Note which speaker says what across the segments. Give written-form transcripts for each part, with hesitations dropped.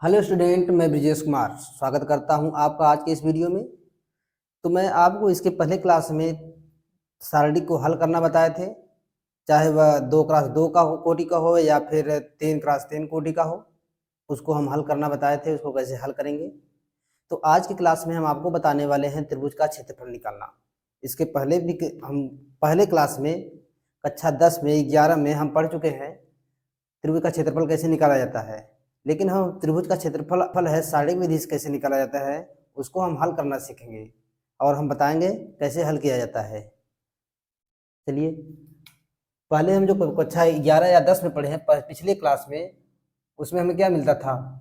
Speaker 1: Hello student, मैं ब्रिजेश कुमार स्वागत करता हूं आपका आज के इस वीडियो में। तो मैं आपको इसके पहले क्लास में शारीरिक को हल करना बताए थे, चाहे वह 2x2 का हो कोटि का हो या फिर 3x3 कोटि का हो। उसको हम हल करना बताए थे, उसको कैसे हल करेंगे। तो आज की क्लास में हम आपको बताने वाले हैं त्रिभुज का क्षेत्रफल निकालना। इसके पहले भी हम पहले क्लास में कक्षा 10 में 11 में हम पढ़ चुके हैं त्रिभुज का क्षेत्रफल कैसे निकाला जाता है। लेकिन हम त्रिभुज का क्षेत्रफल है शारीरिक विधि से कैसे निकाला जाता है, उसको हम हल करना सीखेंगे और हम बताएंगे कैसे हल किया जाता है। चलिए, पहले हम जो कक्षा 11 या 10 में पढ़े हैं पिछले क्लास में, उसमें हमें क्या मिलता था।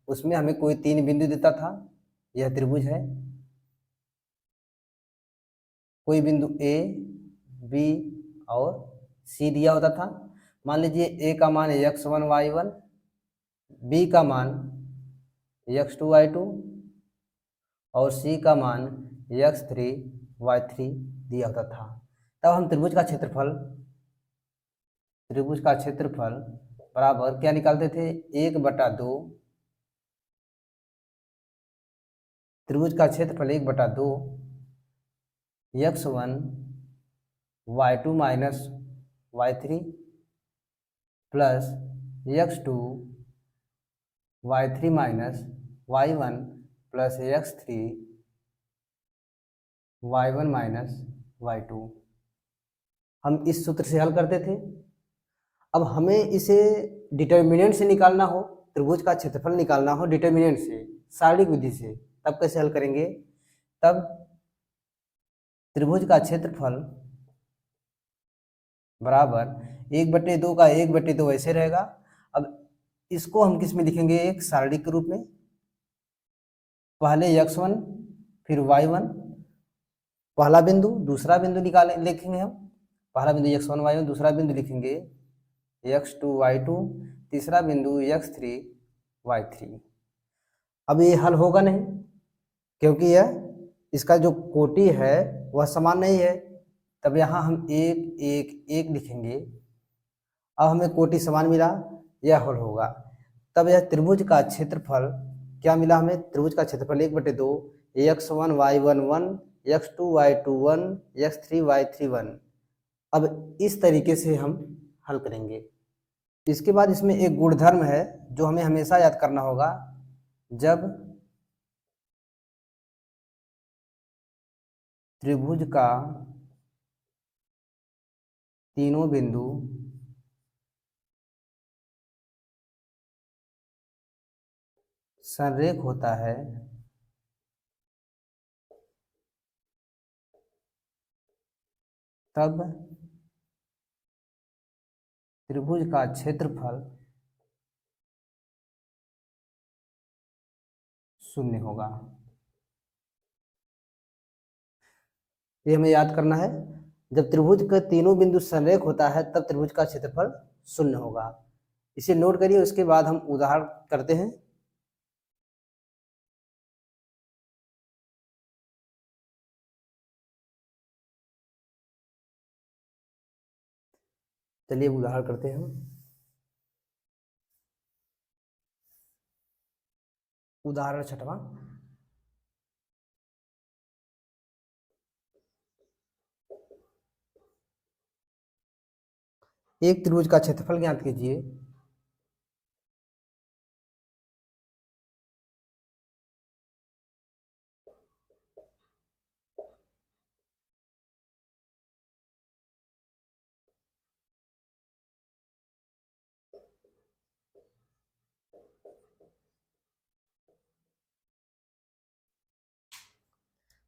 Speaker 1: उसमें हमें कोई 3 बिंदु देता था। यह त्रिभुज है। कोई बिंदु ए, बी और सी दिया होता था। मान लीजिए ए का मान x1 y1, बी का मान x2 y2 और सी का मान x3 y3 दिया होता था। तब हम त्रिभुज का क्षेत्रफल बराबर क्या निकालते थे, 1/2। त्रिभुज का क्षेत्रफल 1/2 x1 y2 minus y3 plus x2 y3 minus y1 plus x3 y1 minus y2। हम इस सूत्र से हल करते थे। अब हमें इसे डिटर्मिनेंट से निकालना हो, त्रिभुज का क्षेत्रफल निकालना हो डिटर्मिनेंट से, शारीरिक विधि से, तब कैसे हल करेंगे। तब त्रिभुज का क्षेत्रफल बराबर 1/2 का 1/2 ऐसे रहेगा। अब इसको हम किस में लिखेंगे, एक शारीरिक के रूप में। पहले x1 फिर y1, पहला बिंदु दूसरा बिंदु लिखेंगे हम। पहला बिंदु x1 y1, दूसरा बिंदु लिखेंगे x2 y2, तीसरा बिंदु x3 y3। अब ये हल होगा नहीं, क्योंकि यह इसका जो कोटि है वह समान नहीं है। तब यहाँ हम 1 1 1 लिखेंगे। अब हमें कोटि समान मिला, यह हल होगा। तब यह त्रिभुज का क्षेत्रफल क्या मिला हमें, त्रिभुज का क्षेत्रफल 1/2 x1 y1 1, x2 y2 1, x3 y3 1। अब इस तरीके से हम हल करेंगे। इसके बाद इसमें एक गुणधर्म है जो हमें हमेशा याद करना होगा। जब त्रिभुज का तीनों बिंदु संरेख होता है तब त्रिभुज का क्षेत्रफल 0 होगा। ये हमें याद करना है। जब त्रिभुज का तीनों बिंदु संरेख होता है तब त्रिभुज का क्षेत्रफल 0 होगा। इसे नोट करिए, उसके बाद हम उदाहरण करते हैं। चलिए उदाहरण करते हैं हम। उदाहरण 6वां। एक त्रिभुज का क्षेत्रफल ज्ञात कीजिए।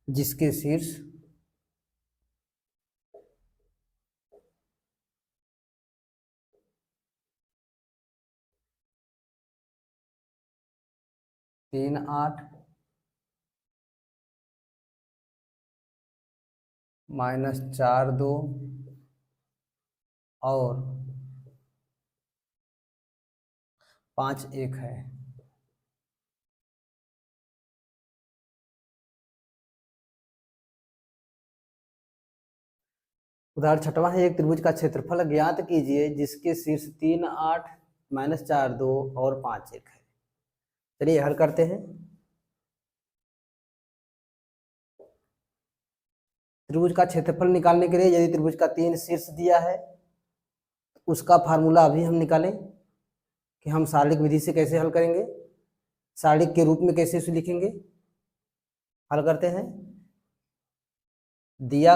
Speaker 1: जिसके शीर्ष तीन 8 माइनस 4 2 और 5 1 है। उदाहरण 6वां है, एक त्रिभुज का क्षेत्रफल ज्ञात कीजिए जिसके शीर्ष 3 8 माइनस 4 2 और 5 1 है। चलिए हल करते हैं। त्रिभुज का क्षेत्रफल निकालने के लिए यदि त्रिभुज का 3 शीर्ष दिया है, उसका फार्मूला अभी हम निकालें कि हम सारणिक विधि से कैसे हल करेंगे, सारणिक के रूप में कैसे इसे लिखेंगे। हल करते हैं। दिया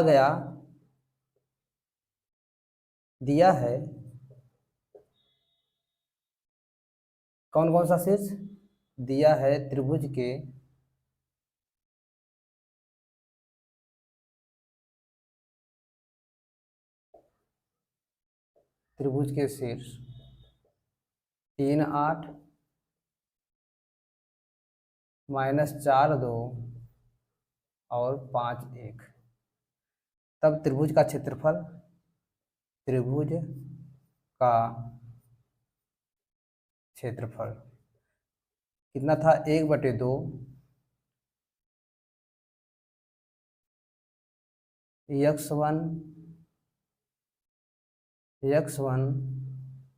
Speaker 1: है कौन कौन सा शीर्ष दिया है, त्रिभुज के शीर्ष 3 8 -4 2 और 5 1। तब त्रिभुज का क्षेत्रफल कितना था, 1/2 x1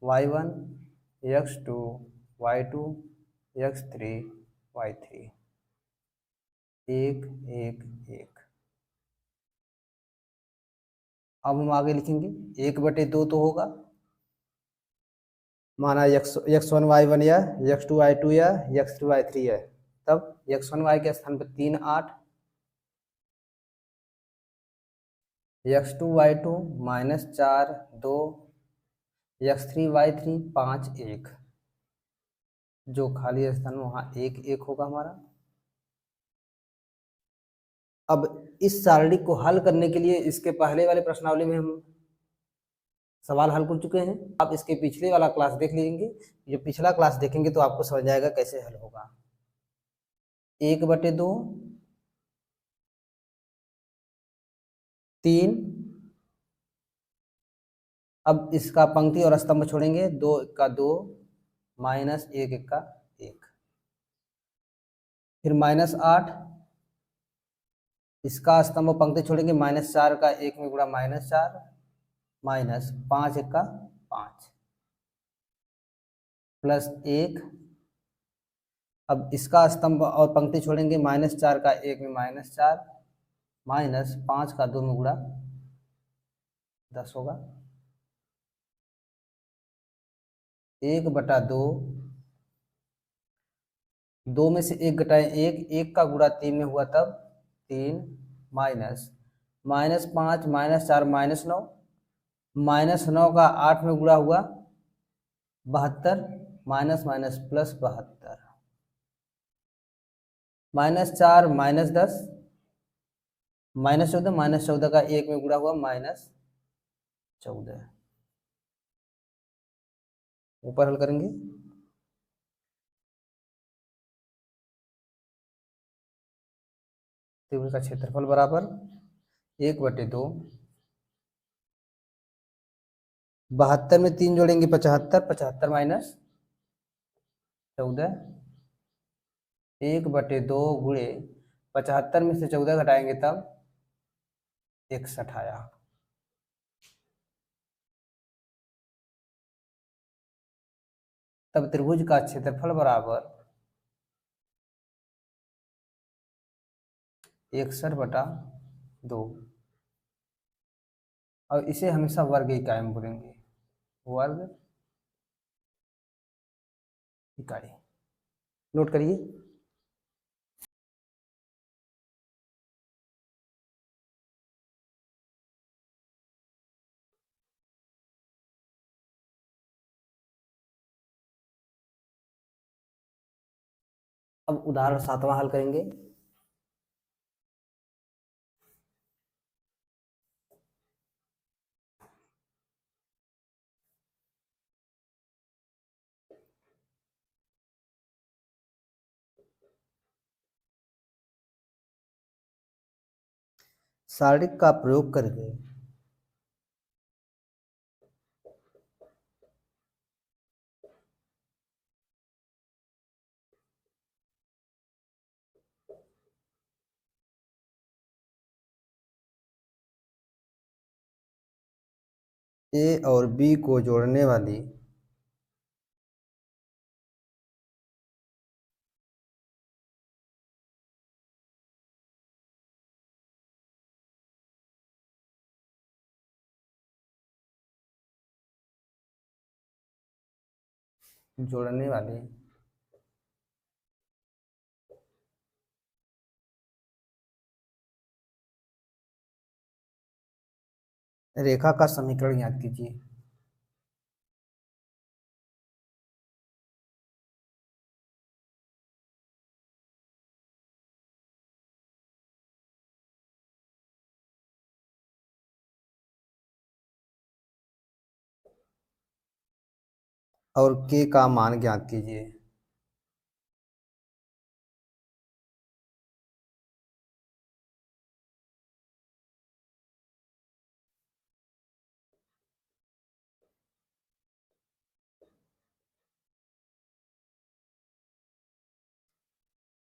Speaker 1: y1 x2 y2 x3 y3 1 1 1। अब हम आगे लिखेंगे 1/2 तो होगा, माना x1 y1 या x2 y2 या x3 y3 है। तब x1 y के स्थान पर 3 8, x2 y2 -4 2, x3 y3 5 1। जो खाली स्थान वहां 1 1 होगा हमारा। अब इस सारणी को हल करने के लिए इसके पहले वाले प्रश्नावली में हम सवाल हल कर चुके हैं। आप इसके पिछले वाला क्लास देख लीजिए, जो पिछला क्लास देखेंगे तो आपको समझ आएगा कैसे हल होगा। 1/2 3। अब इसका पंक्ति और स्तंभ छोड़ेंगे, 2 का 2 -1 1 का 1। फिर -8, इसका स्तंभ पंक्ति छोड़ेंगे, -4 का 1 में गुणा -4 -5 1 का 5 +1। अब इसका स्तंभ और पंक्ति छोड़ेंगे, -4 का 1 में -4 -5 का 2 में गुणा 10 होगा। 1/2 2 में से 1 घटाएं 1, 1 का गुणा 3 में हुआ तब 3 -5 -4 -9 -9 का 8 में गुणा हुआ 72 माइनस माइनस प्लस 72 -4 -10 -14 का 1 में गुणा हुआ -14। ऊपर हल करेंगे। त्रिभुज का क्षेत्रफल बराबर 1/2, 72 में 3 जोड़ेंगे 75, 75 -14, 1/2 गुणे 75 में से 14 घटाएंगे तब 61 आया। तब त्रिभुज का क्षेत्रफल बराबर 61/2, और इसे हमेशा वर्ग इकाई में बोलेंगे, वर्ग इकाई। नोट करिए। अब उदाहरण 7वां हल करेंगे। सारणिक का प्रयोग करके ए और बी को जोड़ने वाली जोड़ने वाली रेखा का समीकरण याद कीजिए। और के का मान ज्ञात कीजिए।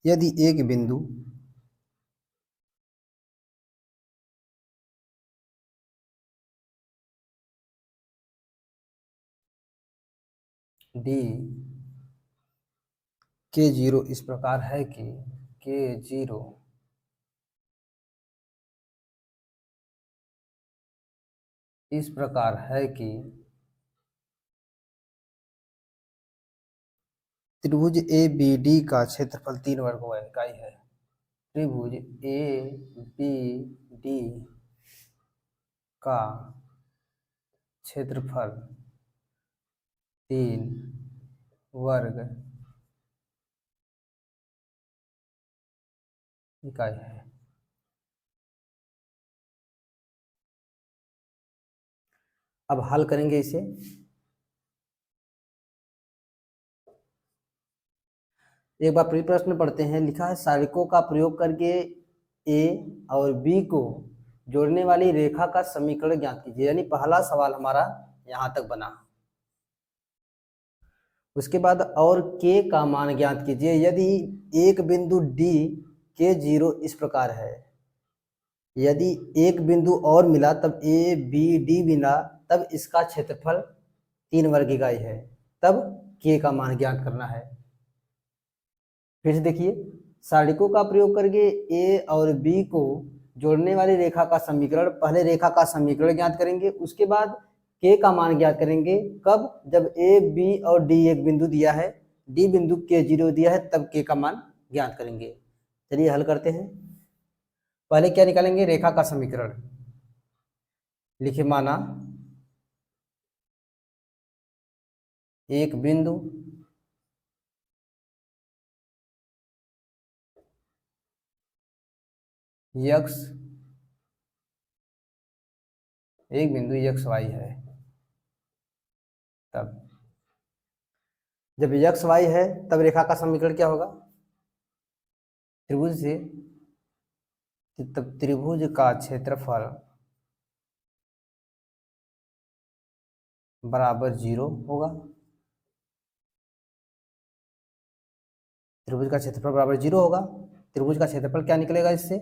Speaker 1: यदि एक बिंदु डी के जीरो इस प्रकार है कि के जीरो इस प्रकार है कि त्रिभुज ए बी डी का क्षेत्रफल 3 वर्ग इकाई है। त्रिभुज ए बी डी का क्षेत्रफल 3 वर्ग इकाई है। अब हल करेंगे इसे। एक बार फिर प्रश्न पढ़ते हैं। लिखा है सारिकों का प्रयोग करके ए और बी को जोड़ने वाली रेखा का समीकरण ज्ञात कीजिए। यानी पहला सवाल हमारा यहाँ तक बना। उसके बाद और के का मान ज्ञात कीजिए। यदि एक बिंदु डी के जीरो इस प्रकार है, यदि एक बिंदु और मिला तब ए बी डी मिला तब इसका क्षेत्रफल 3 वर्ग इकाई है, तब के का मान ज्ञात करना है। फिर से देखिए, सारिकों का प्रयोग करके ए और बी को जोड़ने वाली रेखा का समीकरण, पहले रेखा का समीकरण ज्ञात करेंगे, उसके बाद के का मान ज्ञात करेंगे। कब? जब ए बी और डी एक बिंदु दिया है, डी बिंदु के जीरो दिया है, तब के का मान ज्ञात करेंगे। चलिए हल करते हैं। पहले क्या निकालेंगे? रेखा का समीकरण। लिखे माना एक बिंदु यक्स, एक बिंदु यक्स वाई है। तब जब यक्स वाई है तब रेखा का समीकरण क्या होगा? त्रिभुज से, तब त्रिभुज का क्षेत्रफल बराबर 0 होगा। त्रिभुज का क्षेत्रफल बराबर 0 होगा। त्रिभुज का क्षेत्रफल क्या निकलेगा इससे?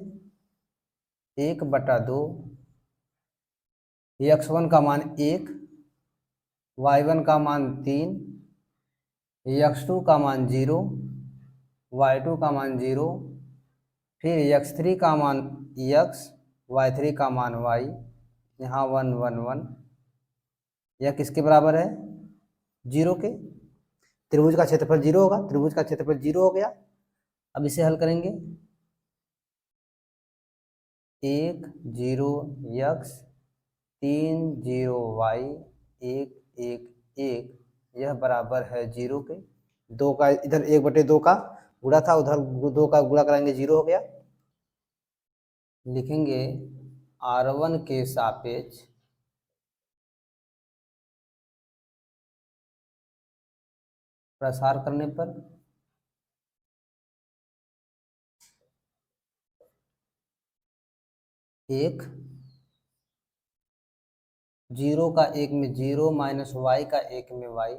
Speaker 1: 1/2 x1 का मान 1, y1 का मान 3, x2 का मान 0, y2 का मान 0, फिर x3 का मान x, y3 का मान y, यहाँ 1 1 1। यह किसके बराबर है? 0 के। त्रिभुज का क्षेत्रफल 0 होगा। त्रिभुज का क्षेत्रफल 0 हो गया। अब इसे हल करेंगे। 1 0 x, 3 0 y, 1 1 1, यह बराबर है 0 के। 2 का इधर 1/2 का गुणा था, उधर 2 का गुणा कराएंगे, 0 हो गया। लिखेंगे r1 के सापेक्ष प्रसार करने पर एक, 0 का 1 में 0 माइनस y का 1 में y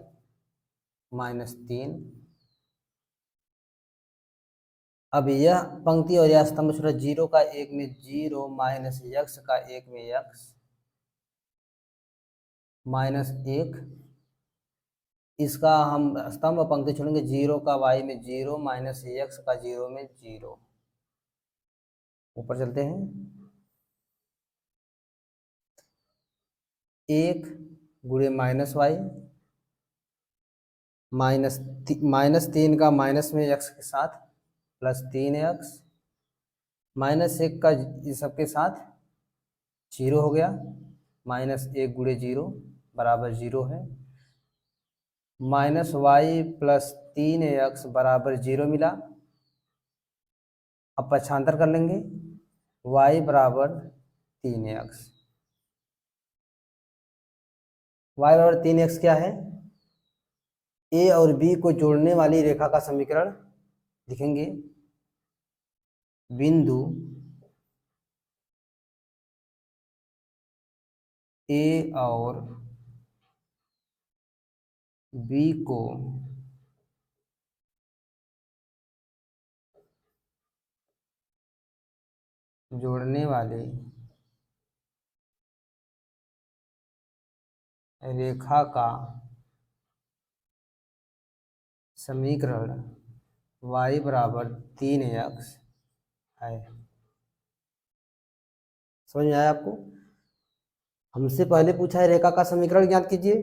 Speaker 1: -3। अब यह पंक्ति और यह स्तंभ छोटा, 0 का 1 में 0 माइनस x का 1 में x -1। इसका हम स्तंभ पंक्ति छोड़ेंगे, 0 का y में 0 माइनस x का 0 में 0। ऊपर चलते हैं। 1 गुणे माइनस y -3 का माइनस में x के साथ +3x, -1 का ये सबके साथ 0 हो गया, -1 गुणे 0 बराबर 0 है, -y + 3x बराबर 0 मिला। अब पक्षांतर कर लेंगे, y बराबर 3x, y बराबर 3x क्या है, a और b को जोड़ने वाली रेखा का समीकरण लिखेंगे। बिंदु a और b को जोड़ने वाले रेखा का समीकरण y बराबर 3x है। समझ में आया आपको? हमसे पहले पूछा है रेखा का समीकरण ज्ञात कीजिए।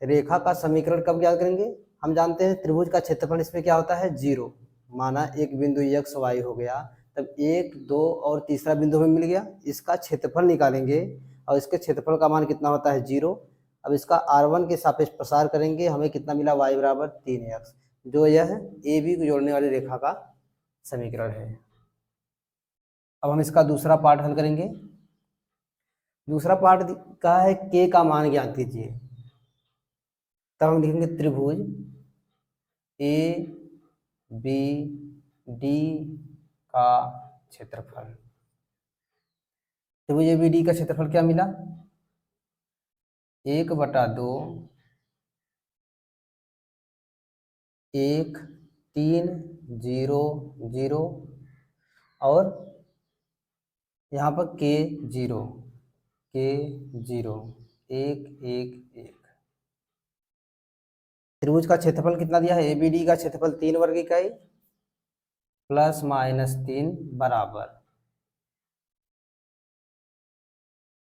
Speaker 1: रेखा का समीकरण कब ज्ञात करेंगे? हम जानते हैं त्रिभुज का क्षेत्रफल इसमें क्या होता है, 0। माना एक बिंदु x y हो गया, तब 1 2 और तीसरा बिंदु हमें मिल गया, इसका क्षेत्रफल निकालेंगे और इसके क्षेत्रफल का मान कितना होता है, 0। अब इसका r1 के सापेक्ष प्रसार करेंगे, हमें कितना मिला, y बराबर 3x, जो यह ए बी को जोड़ने वाली रेखा का समीकरण है। अब हम इसका दूसरा पार्ट हल करेंगे। दूसरा पार्ट कहा है k का मान ज्ञात कीजिए। तब हम लिखेंगे त्रिभुज ए बी डी का क्षेत्रफल। त्रिभुज ए बी डी का क्षेत्रफल क्या मिला, 1/2 1 3 0 0 और यहाँ पर k0 1 1 1। त्रिभुज का क्षेत्रफल कितना दिया है, एबीडी का क्षेत्रफल 3 वर्ग इकाई ±3 बराबर,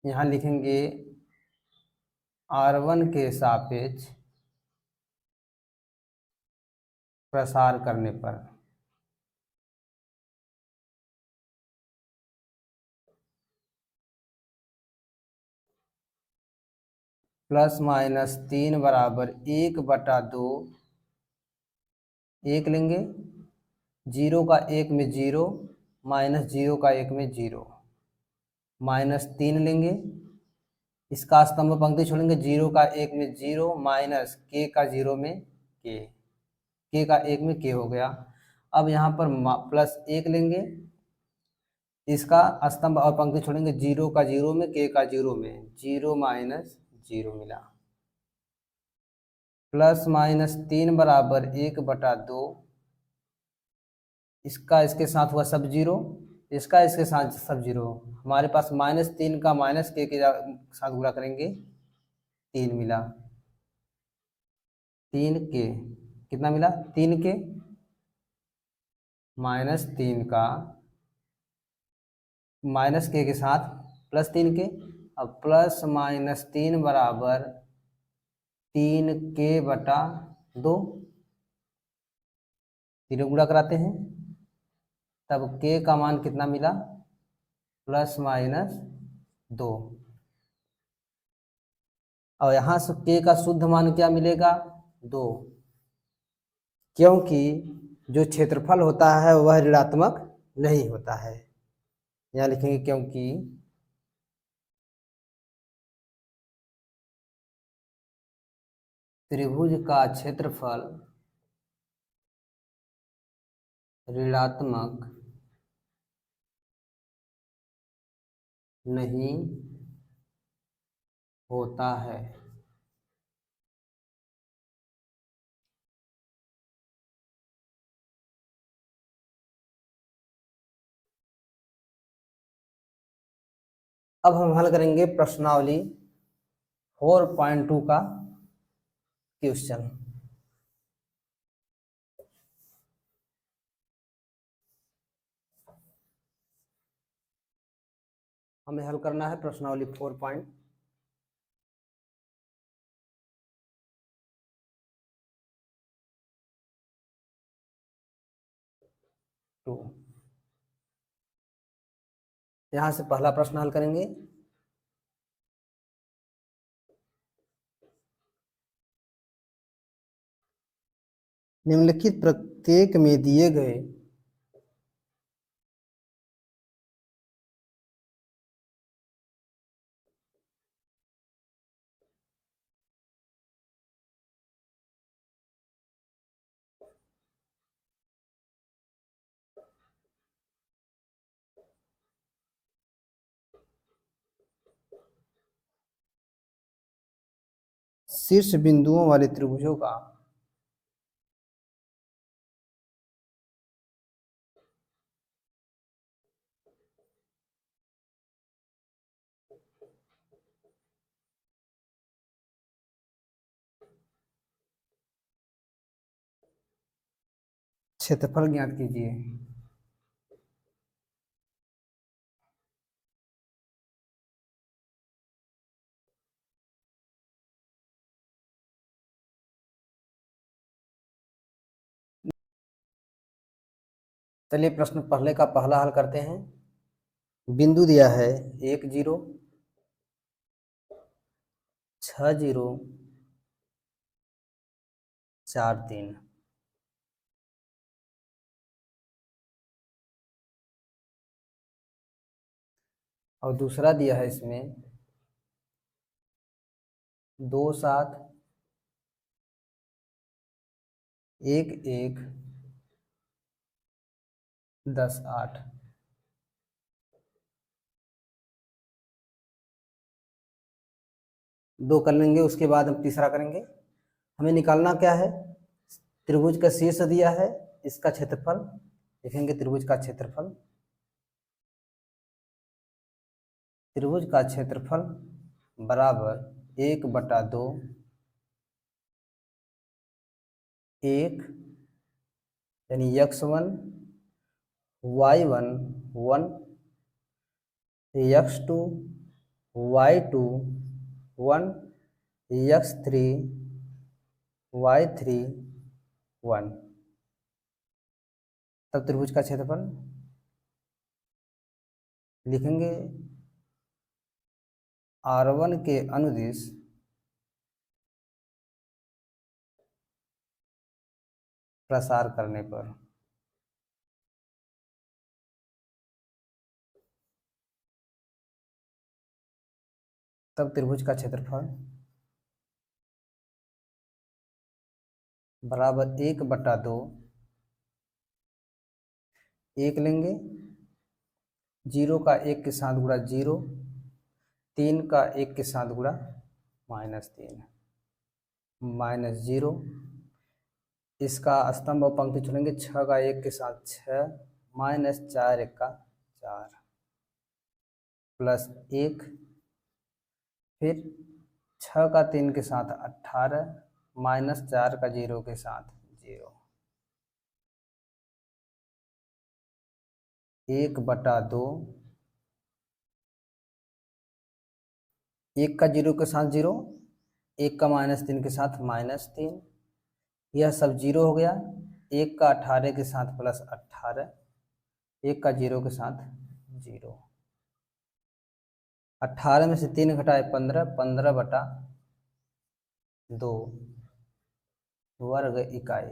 Speaker 1: यहाँ लिखेंगे r1 के सापेक्ष प्रसार करने पर ±3 बराबर 1/2 1 लेंगे, 0 का 1 में 0, -0 का 1 में 0, -3 लेंगे, इसका स्तंभ पंक्ति छोड़ेंगे, 0 का 1 में 0 माइनस k का 0 में k का 1 में k हो गया। अब यहाँ पर +1 लेंगे, इसका स्तंभ और पंक्ति छोड़ेंगे, 0 का 0 में k का 0 में 0 -0 मिला, ±3 बराबर 1/2, इसका इसके साथ हुआ सब 0, इसका इसके साथ सब 0, हमारे पास -3 का -k के साथ गुणा करेंगे, 3 मिला, 3k कितना मिला, 3k -3 का -k के साथ +3k, अब ±3 बराबर 3k/2, तीनों गुणा कराते हैं, तब k का मान कितना मिला, ±2, और यहाँ से k का शुद्ध मान क्या मिलेगा, 2, क्योंकि जो क्षेत्रफल होता है वह ऋणात्मक नहीं होता है। यहाँ लिखेंगे क्योंकि त्रिभुज का क्षेत्रफल ऋणात्मक नहीं होता है। अब हम हल करेंगे प्रश्नावली 4.2 का क्वेश्चन। हमें हल करना है प्रश्नावली 4. 2। यहां से पहला प्रश्न हल करेंगे। निम्नलिखित प्रत्येक में दिए गए शीर्ष बिंदुओं वाले त्रिभुजों का क्षेत्रफल ज्ञात कीजिए। चलिए प्रश्न पहले का पहला हल करते हैं। बिंदु दिया है 1 0 6 0 4 3। और दूसरा दिया है इसमें 2 7 1 1 10 8। दो कर लेंगे, उसके बाद हम तीसरा करेंगे। हमें निकालना क्या है? त्रिभुज का शीर्ष दिया है, इसका क्षेत्रफल लिखेंगे। त्रिभुज का क्षेत्रफल, त्रिभुज का क्षेत्रफल बराबर 1/2 1 यानी x1 y1 1 x2 y2 1 x3 y3 1। तब त्रिभुज का क्षेत्रफल लिखेंगे R1 के अनुदिश प्रसार करने पर तब त्रिभुज का क्षेत्रफल बराबर 1/2 1 लेंगे, 0 का 1 के साथ गुणा 0, 3 का 1 के साथ गुणा -3 -0। इसका स्तंभ और पंक्ति चुनेंगे। 6 का 1 के साथ 6 -4 1 का 4 +1, फिर 6 का 3 के साथ 18 -4 का 0 के साथ 0। 1/2 1 का 0 के साथ 0, 1 का -3 के साथ -3, यह सब 0 हो गया। 1 का 18 के साथ +18, 1 का 0 के साथ 0। 18 में से 3 घटाए 15, 15/2 वर्ग इकाई।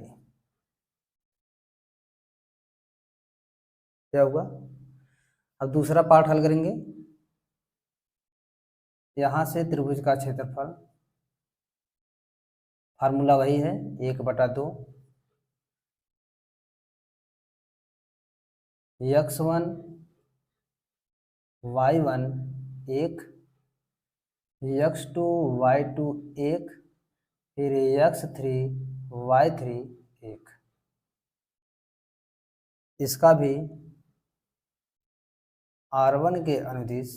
Speaker 1: क्या हुआ? अब दूसरा पार्ट हल करेंगे। यहाँ से त्रिभुज का क्षेत्रफल फार्मूला वही है 1/2 x1 y1 1 x2 y2 1 फिर x3 y3 1। इसका भी R1 के अनुदिश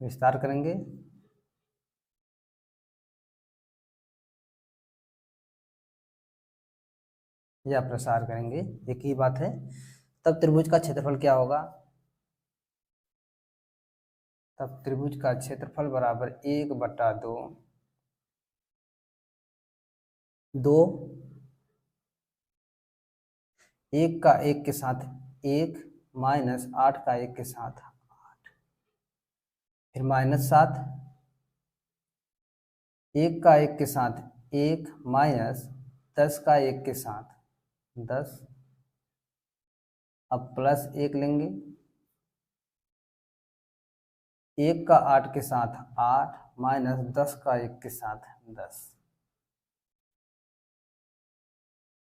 Speaker 1: विस्तार करेंगे। या प्रसार करेंगे, एक ही बात है। तब त्रिभुज का क्षेत्रफल क्या होगा? तब त्रिभुज का क्षेत्रफल बराबर 1/2 2 1 का 1 के साथ 1 माइनस 8 का 1 के साथ 8, फिर -7, 1 का 1 के साथ 1 माइनस 10 का 1 के साथ 10, अब +1 लेंगे, 1 का 8 के साथ 8 माइनस 10 का 1 के साथ 10,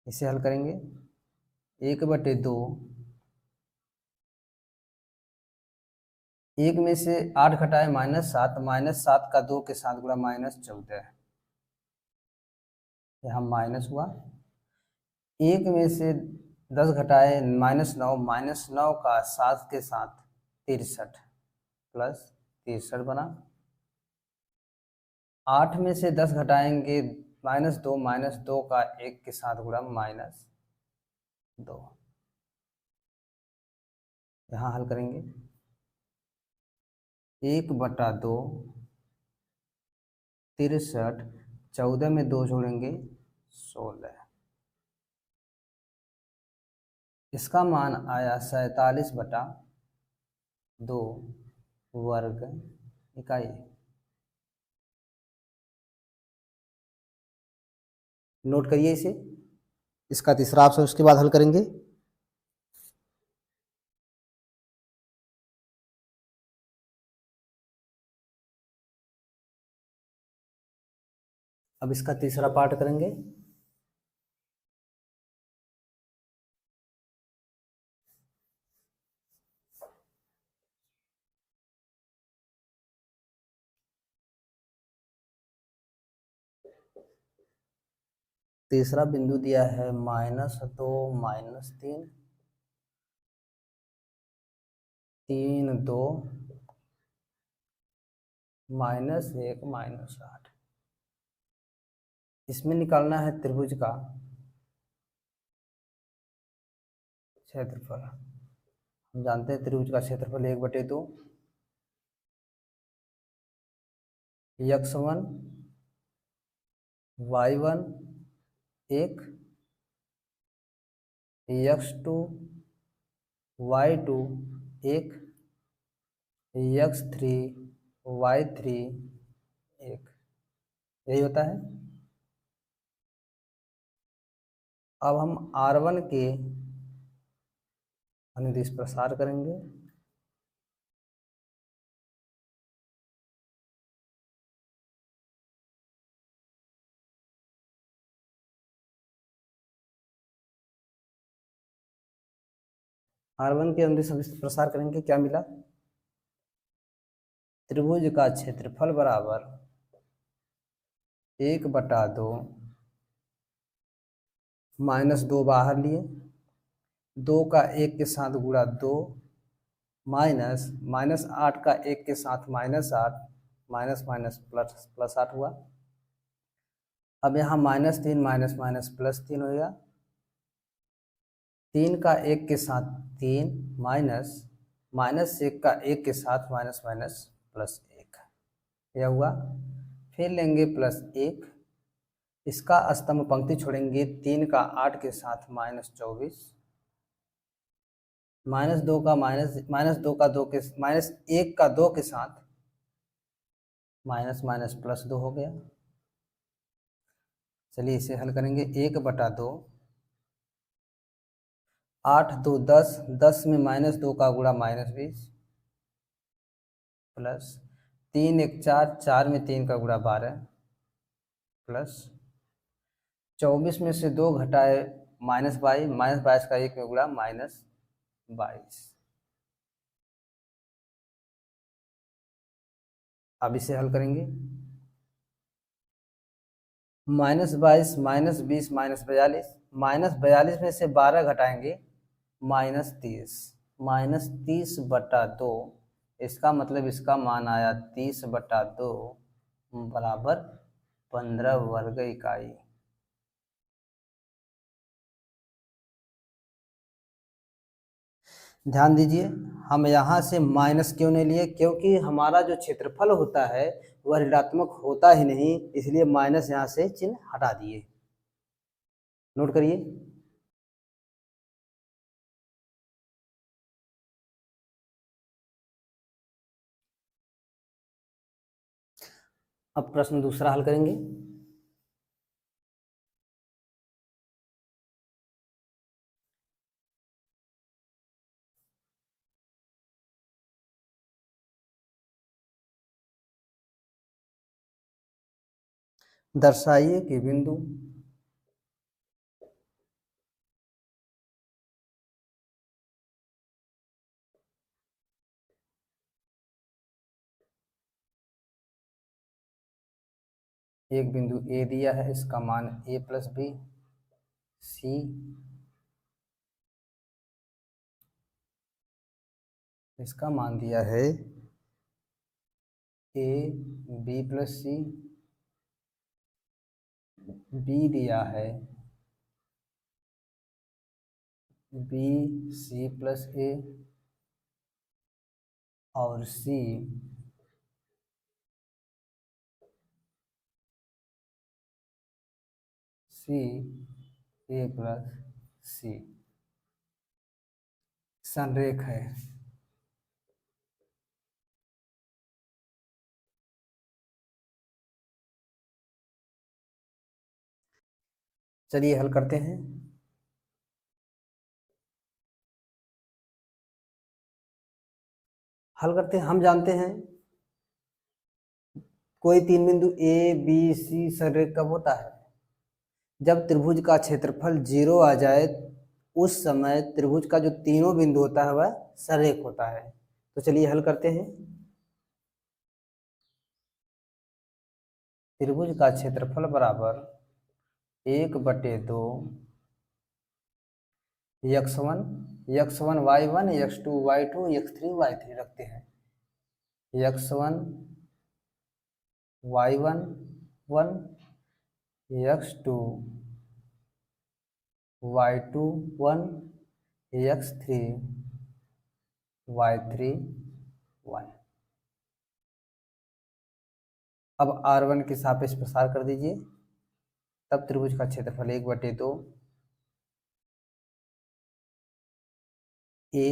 Speaker 1: इसे हल करेंगे। 1/2, 1 में से 8 घटाए -7, -7 का 2 के साथ गुणा -14, यहाँ माइनस हुआ। 1 में से 10 घटाए -9, -9 का 7 के साथ 63 प्लस 63 बना। 8 में से 10 घटाएंगे -2, -2 का 1 के साथ गुणा -2, यहाँ हल करेंगे। 1/2, 63, 14 में 2 जोड़ेंगे 16, इसका मान आया 47/2 वर्ग इकाई। नोट करिए इसे, इसका तीसरा ऑप्शन उसके बाद हल करेंगे। अब इसका तीसरा पार्ट करेंगे। तीसरा बिंदु दिया है -2 -3, 3 2 -1 -8, इसमें निकालना है त्रिभुज का क्षेत्रफल। हम जानते हैं त्रिभुज का क्षेत्रफल 1/2, x1 y1 1, x2 y2 1, x3 y3 1, यही होता है। अब हम R1 के अनुदिश प्रसार करेंगे। R1 के अनुदिश प्रसार करेंगे, क्या मिला? त्रिभुज का क्षेत्रफल बराबर 1/2, -2 बाहर लिए, 2 का 1 के साथ गुणा 2, -8 का 1 के साथ -8, माइनस प्लस 8 हुआ। अब यहाँ -3 माइनस +3 हो गया। 3 का 1 के साथ 3, -1 का 1 के साथ +1, यह हुआ। फिर लेंगे +1, इसका स्तंभ पंक्ति छोड़ेंगे, 3 का 8 के साथ -24, -2 का -1 का 2 के साथ +2 हो गया। चलिए इसे हल करेंगे। 1/2, 8 2 10, 10 में -2 का गुणा -20, प्लस 3 1 4, 4 में 3 का गुणा 12, प्लस 24 में से 2 घटाए -22 का 1 में गुणा -22। अब इसे हल करेंगे। -22 -20 -42, -42 में से 12 घटाएंगे -30, -30/2, इसका मतलब इसका मान आया 30/2 बराबर 15 वर्ग इकाई। ध्यान दीजिए, हम यहाँ से माइनस क्यों नहीं लिए? क्योंकि हमारा जो क्षेत्रफल होता है वह ऋणात्मक होता ही नहीं, इसलिए माइनस यहाँ से चिन्ह हटा दिए। नोट करिए। अब प्रश्न दूसरा हल करेंगे। दर्शाइए कि बिंदु एक बिंदु ए दिया है, इसका मान a प्लस बी, सी इसका मान दिया है a b plus C, b दिया है b c प्लस a और c a प्लस सी संरेख है। चलिए हल करते हैं। हम जानते हैं कोई तीन बिंदु ए बी सी संरेख कब होता है? जब त्रिभुज का क्षेत्रफल 0 आ जाए, उस समय त्रिभुज का जो तीनों बिंदु होता है वह संरेख होता है। तो चलिए हल करते हैं। त्रिभुज का क्षेत्रफल बराबर 1/2 x1 y1 x2 y2 x3 y3 रखते हैं। x1 y1 1 x2 y2 1 x3 y3 1। अब R1 के सापेक्ष प्रसार कर दीजिए, तब त्रिभुज का क्षेत्रफल 1/2 a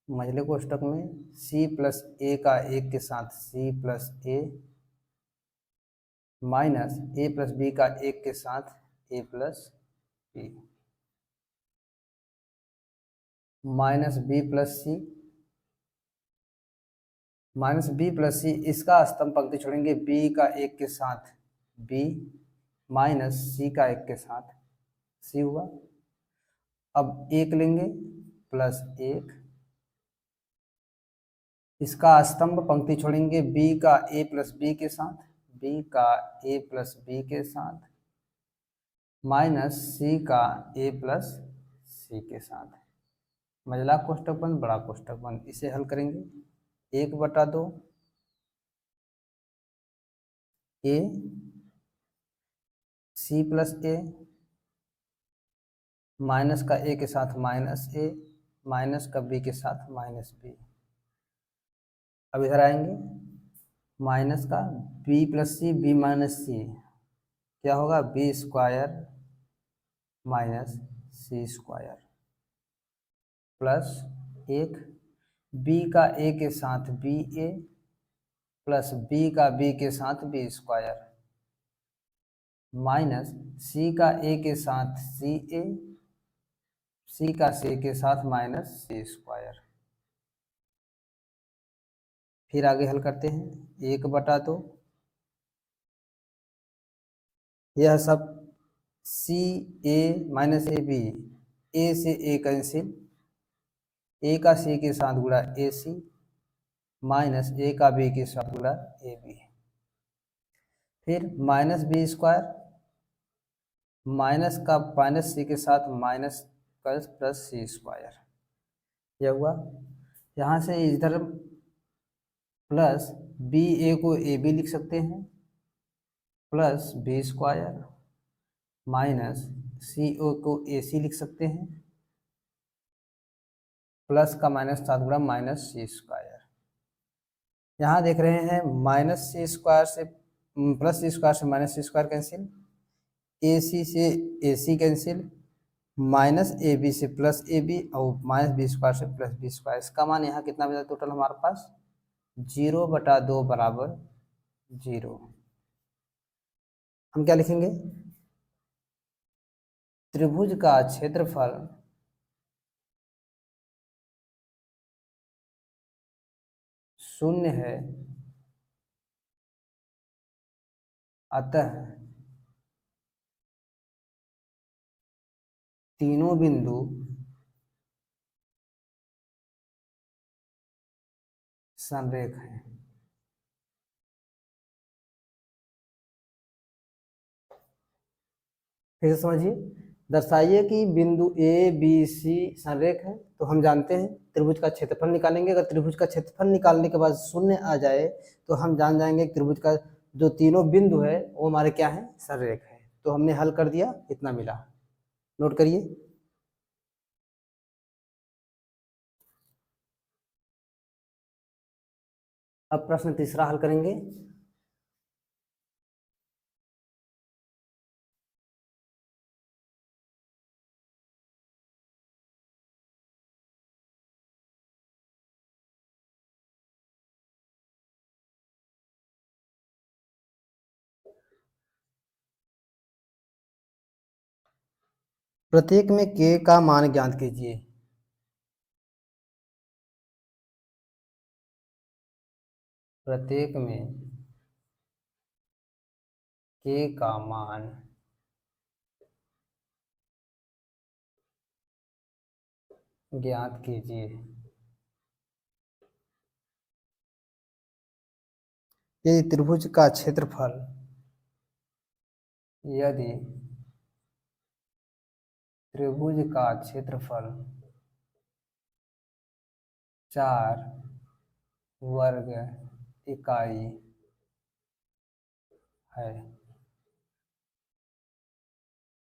Speaker 1: मझले कोष्ठक में c प्लस a का 1 के साथ c plus a minus a plus b का 1 के साथ a plus b minus b plus c इसका स्तंभ पंक्ति छोड़ेंगे b का 1 के साथ b माइनस c का 1 के साथ c हुआ। अब 1 लेंगे प्लस 1, इसका स्तंभ पंक्ति छोड़ेंगे b का a प्लस b के साथ, b का a प्लस b के साथ माइनस c का a प्लस c के साथ। मझला कोष्ठक बंद, बड़ा कोष्ठक बंद। इसे हल करेंगे 1/2 a c plus a minus का a के साथ माइनस a माइनस का b के साथ माइनस b। अब इधर आएंगे माइनस का b plus c b minus c क्या होगा, b square minus c square plus 1 b का a के साथ b a प्लस b का b के साथ b स्क्वायर माइनस c का a के साथ c a c का c के साथ माइनस c स्क्वायर। फिर आगे हल करते हैं 1/2 यह सब c a minus A B, a से a कैंसिल, a का c के साथ गुणा ए सी माइनस a का b के साथ गुणा ए बी। फिर माइनस बी स्क्वायर माइनस का माइनस c के साथ माइनस प्लस सी स्क्वायर, यह हुआ। यहाँ से इधर प्लस बी ए को ए बी लिख सकते हैं प्लस बी स्क्वायर माइनस सी ओ को ए सी लिख सकते हैं प्लस का माइनस 7 गुणा माइनस सी स्क्वायर। यहाँ देख रहे हैं माइनस सी स्क्वायर से प्लस सी स्क्वायर से माइनस सी स्क्वायर कैंसिल, ए सी से ए सी कैंसिल, माइनस ए बी से प्लस ए बी और माइनस बी स्क्वायर से प्लस बी स्क्वायर। इसका मान यहाँ कितना बचा टोटल हमारे पास 0/2 बराबर 0। हम क्या लिखेंगे, त्रिभुज का क्षेत्रफल शून्य है, अतः तीनों बिंदु संरेख हैं। फिर से समझिए, दर्शाइए कि बिंदु ए बी सी संरेख है। तो हम जानते हैं त्रिभुज का क्षेत्रफल निकालेंगे। अगर त्रिभुज का क्षेत्रफल निकालने के बाद शून्य आ जाए तो हम जान जाएंगे त्रिभुज का जो तीनों बिंदु है वो हमारे क्या है, संरेख है। तो हमने हल कर दिया, इतना मिला, नोट करिए। अब प्रश्न तीसरा हल करेंगे। प्रत्येक में k का मान ज्ञात कीजिए। प्रत्येक में k का मान ज्ञात कीजिए। यदि त्रिभुज का क्षेत्रफल, यदि त्रिभुज का क्षेत्रफल 4 वर्ग इकाई है,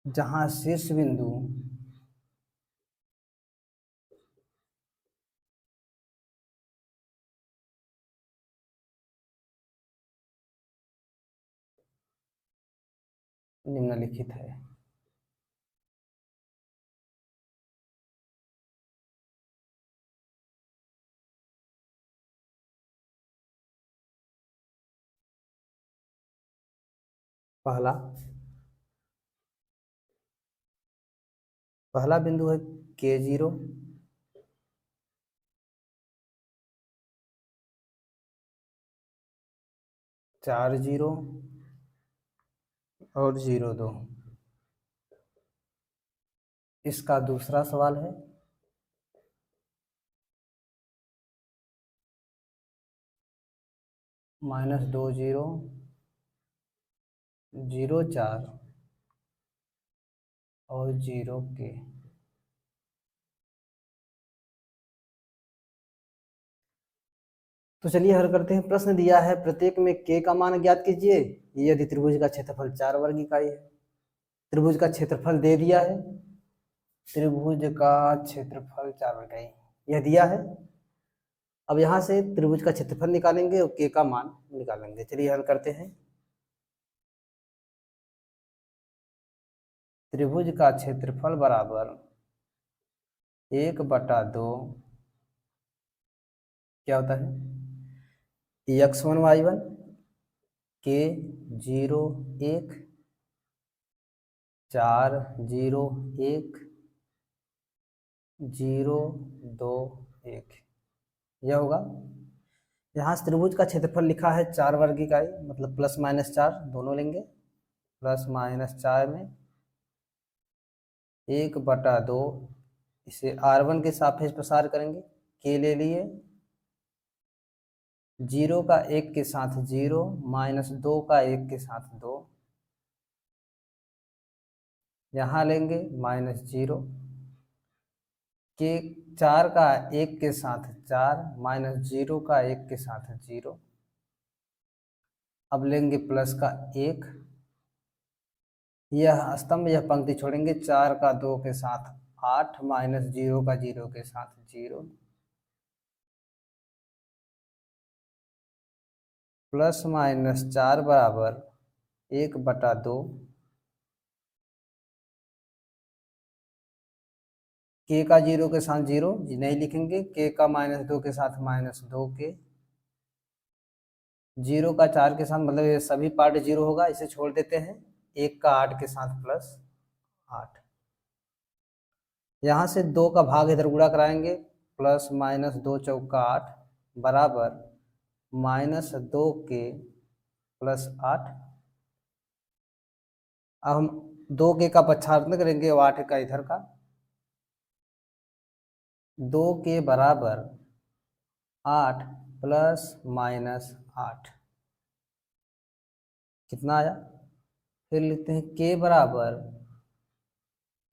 Speaker 1: जहां शीर्ष बिंदु निम्नलिखित है। पहला पहला बिंदु है k0, चार जीरो और 02। इसका दूसरा सवाल है -20 04 और 0k। तो चलिए हल करते हैं। प्रश्न दिया है प्रत्येक में k का मान ज्ञात कीजिए, यदि त्रिभुज का क्षेत्रफल 4 वर्ग इकाई है। त्रिभुज का क्षेत्रफल दे दिया है, त्रिभुज का क्षेत्रफल 4 वर्ग इकाई यह दिया है। अब यहाँ से त्रिभुज का क्षेत्रफल निकालेंगे और k का मान निकालेंगे। चलिए हल करते हैं। त्रिभुज का क्षेत्रफल बराबर 1/2 क्या होता है, x1 y1 k 0 1 4 0 1 0 2 1, यह होगा। यहाँ से त्रिभुज का क्षेत्रफल लिखा है 4 वर्ग इकाई, मतलब +-4 दोनों लेंगे। +-4 में 1/2, इसे r1 के सापेक्ष प्रसार करेंगे। k ले लिए, 0 का 1 के साथ 0, -2 का 1 के साथ 2, यहाँ लेंगे -0 के 4 का 1 के साथ 4, -0 का 1 के साथ 0। अब लेंगे प्लस का 1, यह स्तंभ यह पंक्ति छोड़ेंगे। 4 का 2 के साथ 8, -0 का 0 के साथ 0, +-4 बराबर 1/2। k का 0 के साथ 0 नहीं लिखेंगे, k का -2 के साथ -2k, 0 का 4 के साथ, मतलब ये सभी पार्ट 0 होगा, इसे छोड़ देते हैं। 1 का 8 के साथ प्लस 8। यहाँ से 2 का भाग इधर गुणा कराएंगे, प्लस माइनस 2 चौका 8 बराबर -2 के प्लस 8। अब हम 2 के का पच्छावर्तन करेंगे, 8 का इधर का, 2 के बराबर 8 प्लस माइनस 8 कितना आया। फिर लिखते हैं के बराबर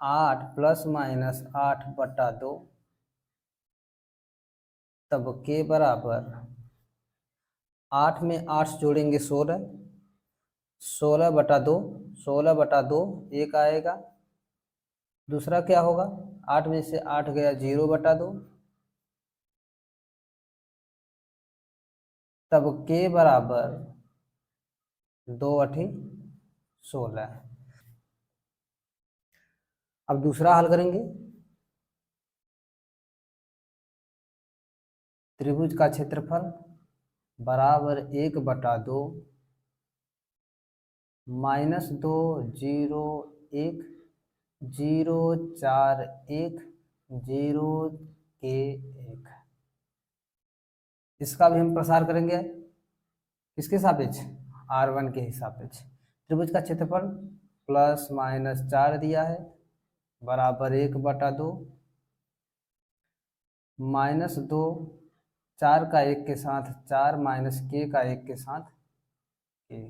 Speaker 1: 8 प्लस माइनस 8 बटा 2, तब के बराबर 8 में 8 जोड़ेंगे 16, 16 बटा 2, 16 बटा 2 1 आएगा। दूसरा क्या होगा, 8 में से 8 गया 0 बटा 2, तब के बराबर 2 अठी 16। अब दूसरा हल करेंगे। त्रिभुज का क्षेत्रफल बराबर 1 बटा 2 -2 0 1 0 4 1 0 के 1। इसका भी हम प्रसार करेंगे किसके सापेक्ष, R1 के सापेक्ष। त्रिभुज का क्षेत्रफल प्लस माइनस 4 दिया है बराबर 1 बटा 2 -2, 4 का 1 के साथ 4 माइनस के का 1 के साथ के।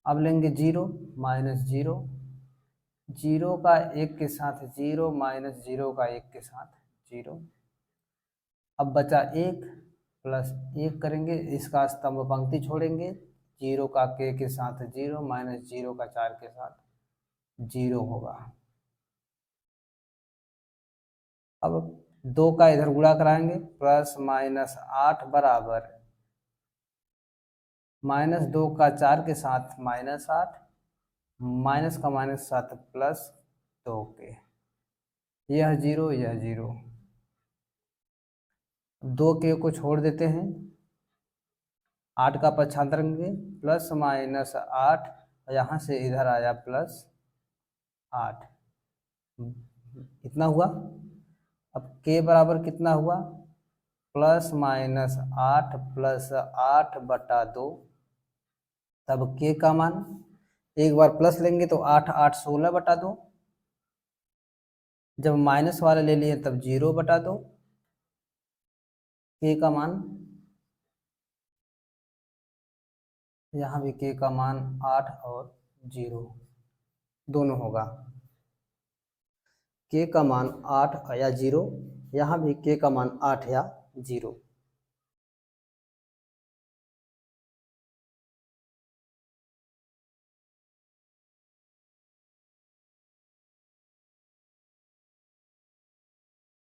Speaker 1: अब लेंगे 0 -0, 0 का 1 के साथ 0 माइनस 0 का 1 के साथ 0। अब बचा 1 प्लस 1 करेंगे, इसका स्तंभ पंक्ति छोड़ेंगे, 0 का के साथ 0 माइनस 0 का 4 के साथ 0 होगा। अब 2 का इधर गुणा कराएंगे, प्लस माइनस 8 बराबर -2 का 4 के साथ -8, माइनस का -7 प्लस 2 के, यह 0 यह 0। 2 के को छोड़ देते हैं, 8 का पक्षांतर करेंगे, प्लस माइनस 8, यहाँ से इधर आया प्लस 8, इतना हुआ। अब के बराबर कितना हुआ, प्लस माइनस 8 प्लस 8 बटा 2, तब के का मान एक बार प्लस लेंगे तो 8 8 16 बटा 2, जब माइनस वाला ले लिए तब 0 बटा 2, के का मान, यहाँ भी के का मान 8 और 0 दोनों होगा। के का मान 8 या 0, यहाँ भी के का मान 8 या 0।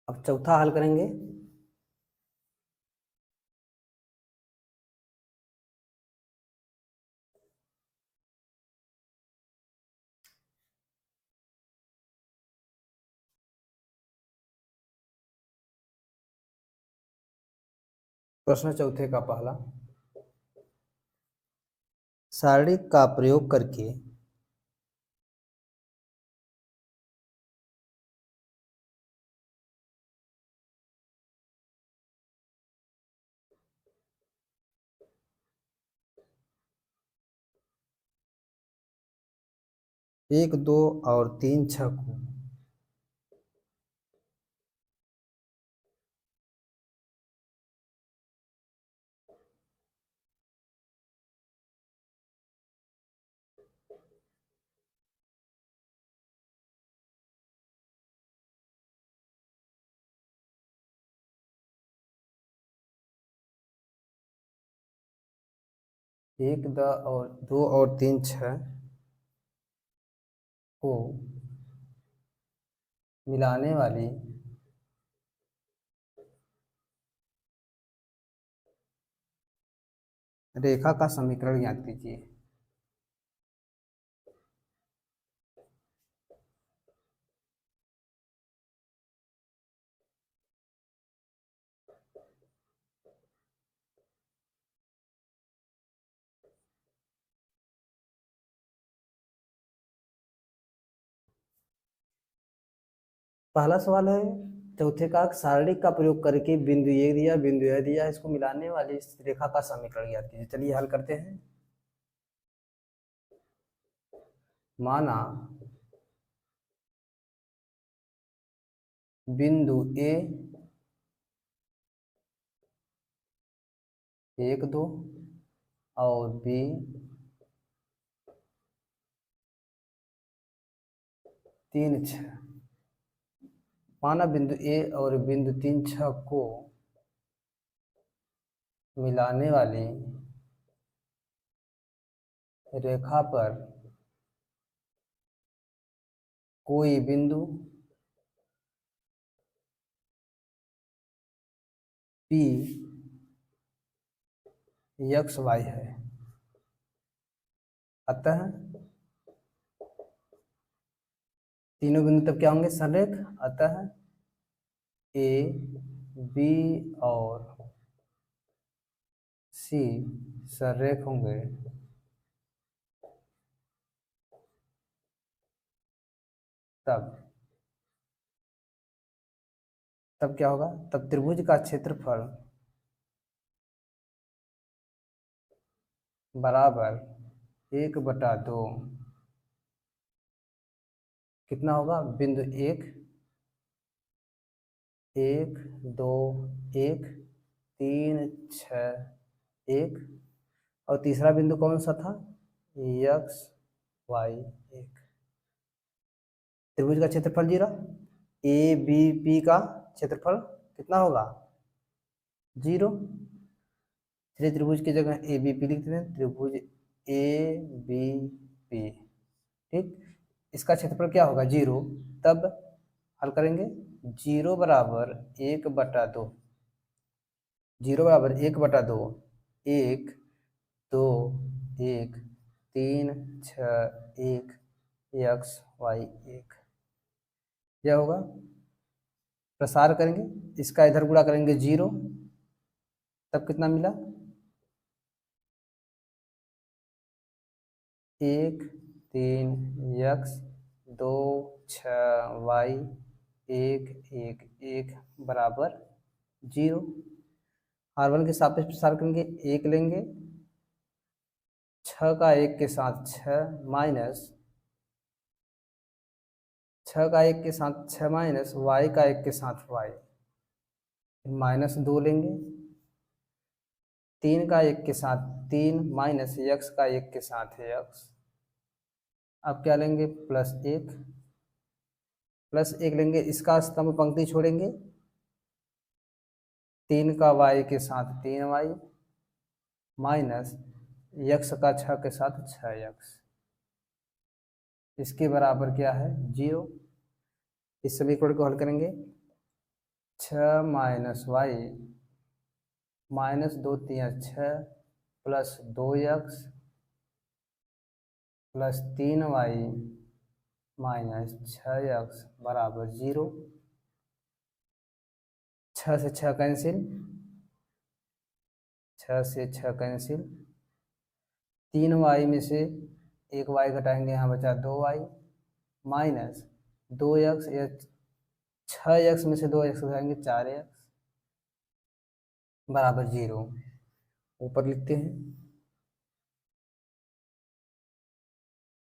Speaker 1: अब चौथा हल करेंगे। प्रश्न चौथे का पहला, सारणी का प्रयोग करके एक दो और 3 6 को एक दो और 3 6 को मिलाने वाली रेखा का समीकरण ज्ञात कीजिए। पहला सवाल है चौथे का, सारणिक का प्रयोग करके बिंदु ए दिया, बिंदु ए दिया, इसको मिलाने वाली इस रेखा का समीकरण ज्ञात कीजिए। चलिए हल करते हैं। माना बिंदु ए 1 2 और बी 3 6। माना बिंदु ए और बिंदु 3 6 को मिलाने वाली रेखा पर कोई बिंदु P एक्स वाई है। अतः तीनों बिंदु तब क्या होंगे? संरेख। अतः ए बी और सी संरेख होंगे। तब क्या होगा? तब त्रिभुज का क्षेत्रफल बराबर 1/2 कितना होगा? बिंदु 1 1 2 1 3 6 1 और तीसरा बिंदु कौन सा था? X Y 1। त्रिभुज का क्षेत्रफल 0। ए बी पी का क्षेत्रफल कितना होगा? 0। चलिए त्रिभुज की जगह ए बी पी लिखते हैं। त्रिभुज ए बी पी, ठीक। इसका क्षेत्रफल क्या होगा? 0। तब हल करेंगे। 0 बराबर 1/2। 0 बराबर 1/2 1 2 1 3 6 1 एक्स वाई 1 यह होगा। प्रसार करेंगे, इसका इधर गुणा करेंगे 0, तब कितना मिला? 1 3 एक्स 2 6 वाई 1 1 1 बराबर 0। R1 के सापेक्ष प्रसार करेंगे, 1 लेंगे, 6 का 1 के साथ 6 माइनस 6 का 1 के साथ 6 माइनस वाई का 1 के साथ वाई माइनस 2 लेंगे, 3 का 1 के साथ 3 माइनस एक्स का 1 के साथ एक्स। अब क्या लेंगे? +1 +1 लेंगे, इसका स्तंभ पंक्ति छोड़ेंगे, 3 का y के साथ 3y माइनस x का 6 के साथ 6x। इसके बराबर क्या है? 0। इस समीकरण को हल करेंगे। 6 minus Y minus 2 3 6 plus 2x plus 3y minus 6x बराबर 0। 6 से 6 कैंसिल, 6 से 6 कैंसिल, 3y में से 1y घटाएंगे, यहाँ बचा 2y माइनस 2x, 6x में से 2x घटाएंगे 4x बराबर 0। ऊपर लिखते हैं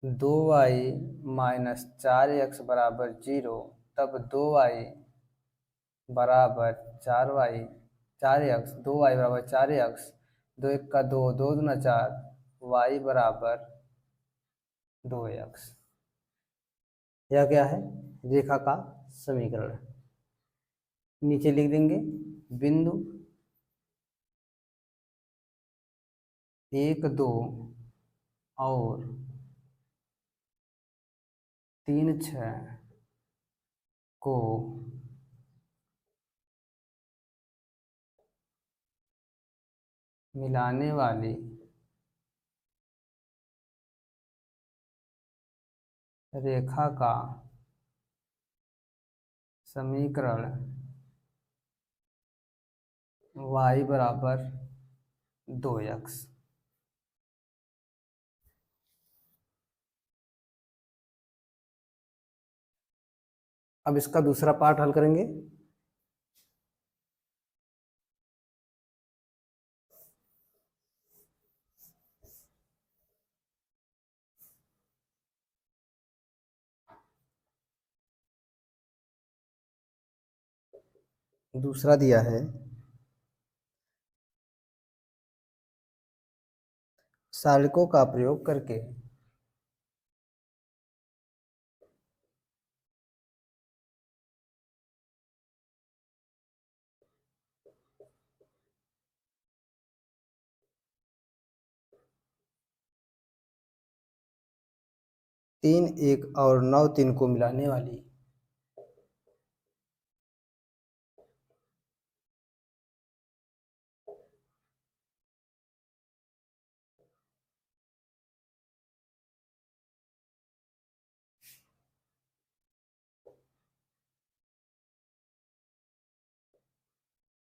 Speaker 1: 2y माइनस 4x बराबर 0। तब 2y बराबर 4y 4x 2y बराबर 4x 2 1 का 2 2 दूना 4 y बराबर 2x। यह क्या है? रेखा का समीकरण। नीचे लिख देंगे बिंदु 1 2 और 3 6 को मिलाने वाली रेखा का समीकरण y बराबर 2x। अब इसका दूसरा पार्ट हल करेंगे। दूसरा दिया है सारिकों का प्रयोग करके तीन एक और 9 3 को मिलाने वाली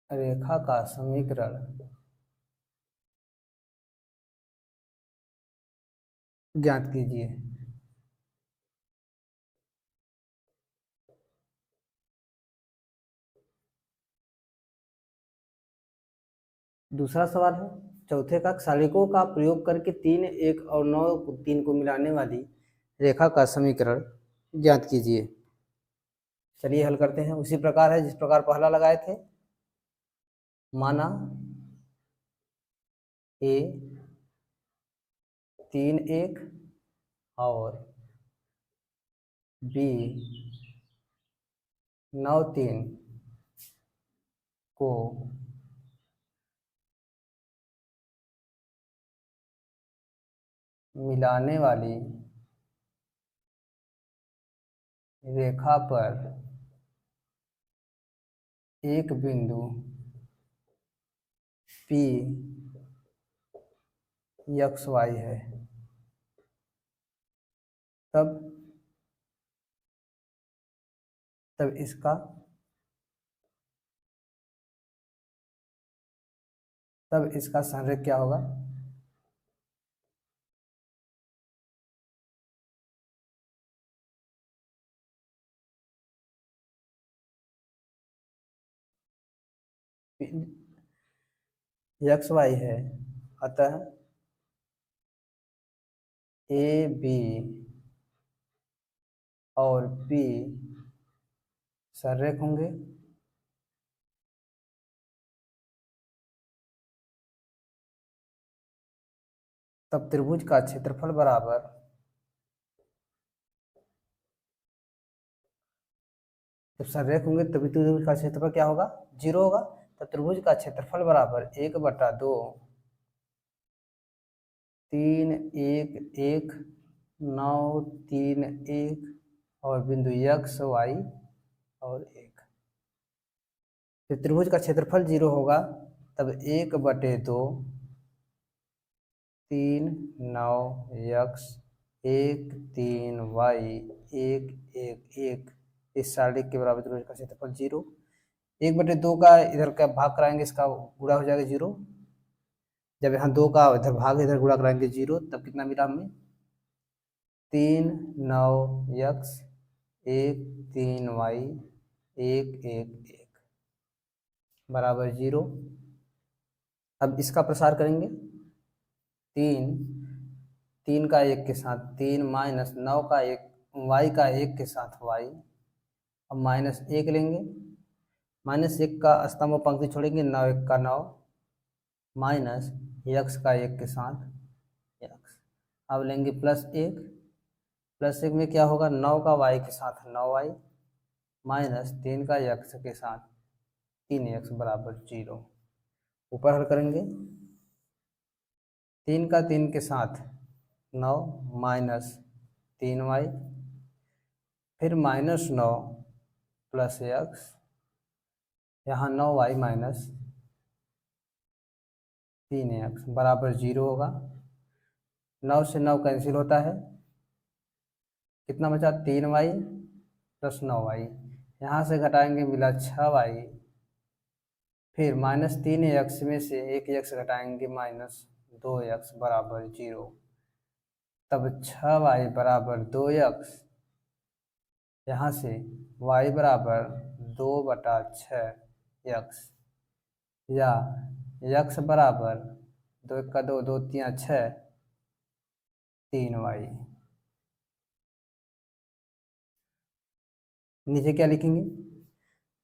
Speaker 1: रेखा का समीकरण ज्ञात कीजिए। दूसरा सवाल है चौथे का क्षालिकों का प्रयोग करके 3 1 और 9 3 को मिलाने वाली रेखा का समीकरण ज्ञात कीजिए। चलिए हल करते हैं। उसी प्रकार है जिस प्रकार पहला लगाए थे। माना ए 3 1 और बी 9 3 को मिलाने वाली रेखा पर एक बिंदु P एक्स वाई है। तब तब इसका संरेख क्या होगा? एक्स वाई है, अतः ए बी और बी संरेख होंगे। तब त्रिभुज का क्षेत्रफल बराबर जब संरेख होंगे तभी त्रिभुज का क्षेत्रफल क्या होगा? 0 होगा। तब त्रिभुज का क्षेत्रफल बराबर 1/2 3 1 1 9 3 1 और बिंदु एक्स वाई और 1। जब त्रिभुज का क्षेत्रफल 0 होगा तब 1/2 3 9 एक्स 1 3 वाई 1 1 1 इस सारणी के बराबर त्रिभुज का क्षेत्रफल 0। 1/2 का इधर का भाग कराएंगे, इसका गुणा हो जाएगा 0। जब यहाँ 2 का इधर भाग इधर गुणा कराएंगे 0, तब कितना मिला हमें? 3 9 एक्स 1 3 वाई 1 1 1 बराबर 0। अब इसका प्रसार करेंगे। 3 का 1 के साथ 3 माइनस 9 का 1 वाई का 1 के साथ वाई। अब -1 लेंगे, -1 का स्तंभ पंक्ति छोड़ेंगे, 9 1 का 9 माइनस एक्स का 1 के साथ एक्स। अब लेंगे +1, +1 में क्या होगा? 9 का वाई के साथ 9 वाई माइनस 3 का एक्स के साथ 3 एक्स बराबर 0। ऊपर हल करेंगे। 3 का 3 के साथ 9 माइनस 3 वाई, फिर -9 प्लस एक्स, यहाँ 9 वाई माइनस 3 एक्स बराबर 0 होगा। 9 से 9 कैंसिल होता है, कितना बचा? 3 वाई प्लस 9 वाई। यहाँ से घटाएंगे, मिला 6 वाई। फिर -3 एक्स में से 1 एक्स घटाएंगे, -2 एक्स बराबर 0। तब 6 वाई बराबर 2 एक्स यहाँ से y बराबर 2/6 x, या x बराबर 2 1 2 2 3 6 3y। नीचे क्या लिखेंगे,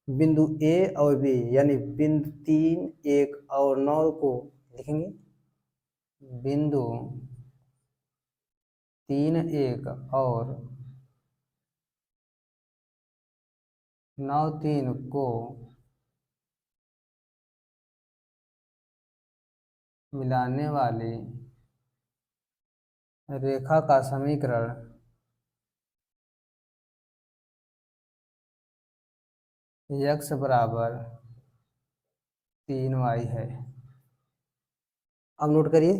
Speaker 1: बिंदु ए और बी यानी बिंदु 3 1 और 9 को लिखेंगे, बिंदु 3 1 और 9 3 को मिलाने वाली रेखा का समीकरण x बराबर 3y है। अब नोट करिए,